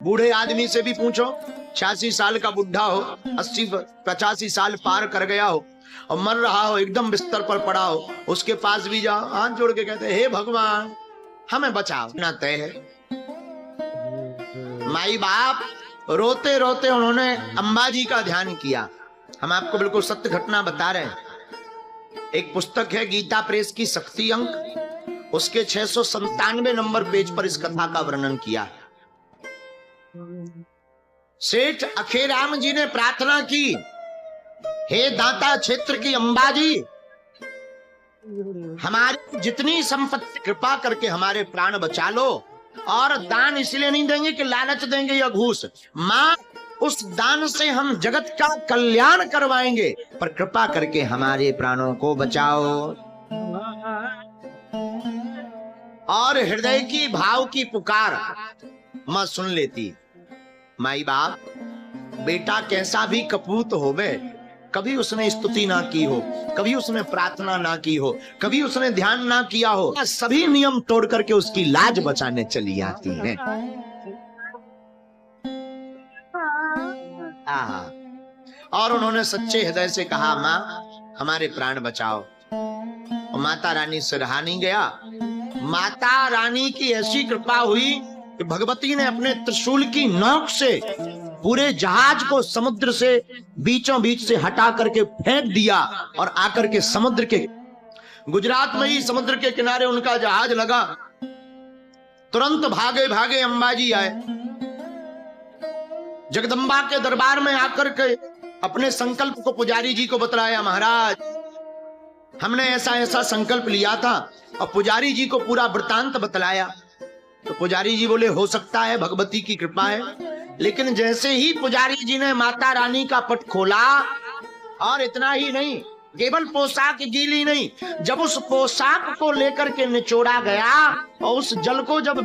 बूढ़े आदमी से भी पूछो, 86 साल का बुढ़ा हो, 80-85 साल पार कर गया हो और मर रहा हो, एकदम बिस्तर पर पड़ा हो, उसके पास भी जाओ, हाथ जोड़ के कहते हे भगवान हमें बचाओ, ना तय है। माई बाप रोते रोते उन्होंने अंबाजी का ध्यान किया। हम आपको बिल्कुल सत्य घटना बता रहे हैं। एक पुस्तक है गीता प्रेस की शक्ति अंक, उसके 697 नंबर पेज पर इस कथा का वर्णन किया है। सेठ अखेराम जी ने प्रार्थना की, हे दाता क्षेत्र की अंबाजी, हमारी जितनी संपत्ति कृपा करके हमारे प्राण बचा लो। और दान इसलिए नहीं देंगे कि लालच देंगे या घूस, मां उस दान से हम जगत का कल्याण करवाएंगे, पर कृपा करके हमारे प्राणों को बचाओ। और हृदय की भाव की पुकार मां सुन लेती। माई बाप बेटा कैसा भी कपूत होवे, कभी उसने स्तुति ना की हो, कभी उसने प्रार्थना ना की हो, कभी उसने ध्यान ना किया हो, सभी नियम तोड़ करके उसकी लाज बचाने चली आती हैं। और उन्होंने सच्चे हृदय से कहा, मां हमारे प्राण बचाओ। और माता रानी से रहा नहीं गया। माता रानी की ऐसी कृपा हुई कि भगवती ने अपने त्रिशूल की नोक से पूरे जहाज को समुद्र से बीचों बीच से हटा करके फेंक दिया और आकर के समुद्र के गुजरात में ही समुद्र के किनारे उनका जहाज लगा। तुरंत भागे भागे अंबाजी आए, जगदम्बा के दरबार में आकर के अपने संकल्प को पुजारी जी को बतलाया, महाराज हमने ऐसा ऐसा संकल्प लिया था। और पुजारी जी को पूरा वृतांत बतलाया। तो पुजारी जी बोले, हो सकता है भगवती की कृपा है। लेकिन जैसे ही पुजारी जी ने माता रानी का पट खोला, और इतना ही नहीं, केवल पोशाक गीली नहीं, जब उस पोशाक को लेकर के निचोड़ा गया और उस जल को जब